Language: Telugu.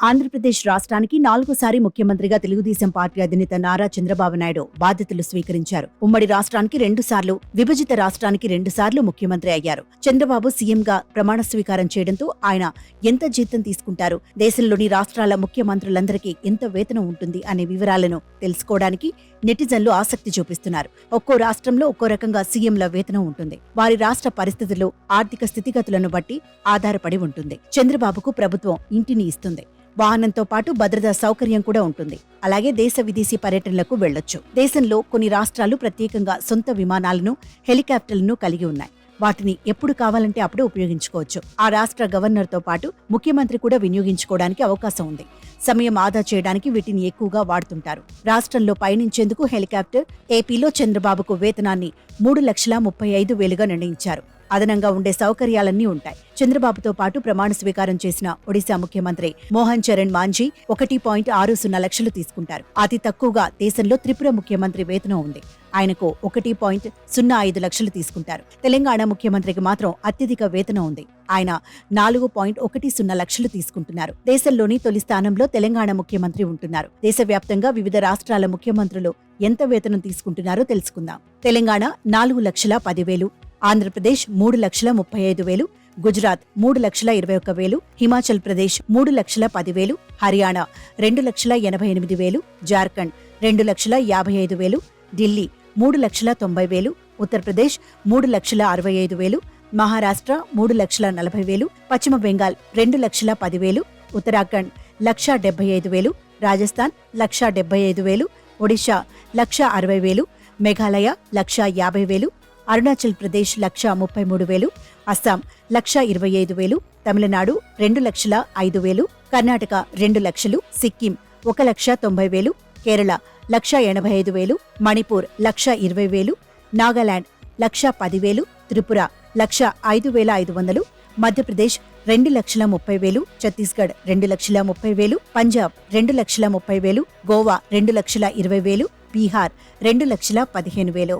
ఆంధ్రప్రదేశ్ రాష్ట్రానికి 4సారి ముఖ్యమంత్రిగా తెలుగుదేశం పార్టీ అధినేత నారా చంద్రబాబు నాయుడు బాధ్యతలు స్వీకరించారు. ఉమ్మడి రాష్ట్రానికి 2 సార్లు, విభజిత రాష్ట్రానికి 2 సార్లు ముఖ్యమంత్రి అయ్యారు. చంద్రబాబు సీఎంగా ప్రమాణ స్వీకారం చేయడంతో ఆయన ఎంత జీతం తీసుకుంటారు, దేశంలోని రాష్ట్రాల ముఖ్యమంత్రులందరికీ ఎంత వేతనం ఉంటుంది అనే వివరాలను తెలుసుకోవడానికి నెటిజన్లు ఆసక్తి చూపిస్తున్నారు. ఒక్కో రాష్ట్రంలో ఒక్కో రకంగా సీఎంల వేతనం ఉంటుంది. వారి రాష్ట్ర పరిస్థితులు, ఆర్థిక స్థితిగతులను బట్టి ఆధారపడి ఉంటుంది. చంద్రబాబుకు ప్రభుత్వం ఇంటిని ఇస్తుంది. వాహనంతో పాటు భద్రతా సౌకర్యం కూడా ఉంటుంది. అలాగే దేశ విదేశీ పర్యటనలకు వెళ్లొచ్చు. దేశంలో కొన్ని రాష్ట్రాలు ప్రత్యేకంగా సొంత విమానాలను, హెలికాప్టర్లను కలిగి ఉన్నాయి. వాటిని ఎప్పుడు కావాలంటే అప్పుడు ఉపయోగించుకోవచ్చు. ఆ రాష్ట్ర గవర్నర్తో పాటు ముఖ్యమంత్రి కూడా వినియోగించుకోవడానికి అవకాశం ఉంది. సమయం ఆదా చేయడానికి వీటిని ఎక్కువగా వాడుతుంటారు. రాష్ట్రంలో పయనించేందుకు హెలికాప్టర్. ఏపీలో చంద్రబాబుకు వేతనాన్ని 3,35,000గా నిర్ణయించారు. అదనంగా ఉండే సౌకర్యాలన్నీ ఉంటాయి. చంద్రబాబుతో పాటు ప్రమాణ స్వీకారం చేసిన ఒడిశా ముఖ్యమంత్రి మోహన్ చరణ్ మాంఝీ 1.60 లక్షలు తీసుకుంటారు. అతి తక్కువగా దేశంలో త్రిపుర ముఖ్యమంత్రి వేతనం ఉంది. ఆయనకు 1.05 లక్షలు తీసుకుంటారు. తెలంగాణ ముఖ్యమంత్రికి మాత్రం అత్యధిక వేతనం ఉంది. ఆయన 4.10 లక్షలు తీసుకుంటున్నారు. దేశంలోని తొలి స్థానంలో తెలంగాణ ముఖ్యమంత్రి ఉంటున్నారు. దేశవ్యాప్తంగా వివిధ రాష్ట్రాల ముఖ్యమంత్రులు ఎంత వేతనం తీసుకుంటున్నారో తెలుసుకుందాం. తెలంగాణ 4,10,000, ఆంధ్రప్రదేశ్ 3,35,000, గుజరాత్ 3,21,000, హిమాచల్ ప్రదేశ్ 3,10,000, హర్యానా 2,88,000, జార్ఖండ్ 2,55,000, ఢిల్లీ 3,90,000, ఉత్తరప్రదేశ్ 3,65,000, మహారాష్ట్ర 3,40,000, పశ్చిమ బెంగాల్ 2,10,000, ఉత్తరాఖండ్ 1,75,000, రాజస్థాన్ 1,75,000, ఒడిశా 1,60,000, మేఘాలయ 1,50,000, అరుణాచల్ ప్రదేశ్ 1,33,000, అస్సాం 1,25,000, తమిళనాడు 2,05,000, కర్ణాటక 2 లక్షలు, సిక్కిం 1,90,000, కేరళ 1,85,000, మణిపూర్ 1,20,000, నాగాలాండ్ 1,10,000, త్రిపుర 1,05,500, మధ్యప్రదేశ్ 2,30,000, ఛత్తీస్గఢ్ 2,30,000, పంజాబ్ 2,30,000, గోవా 2,20,000, బీహార్ 2,15,000.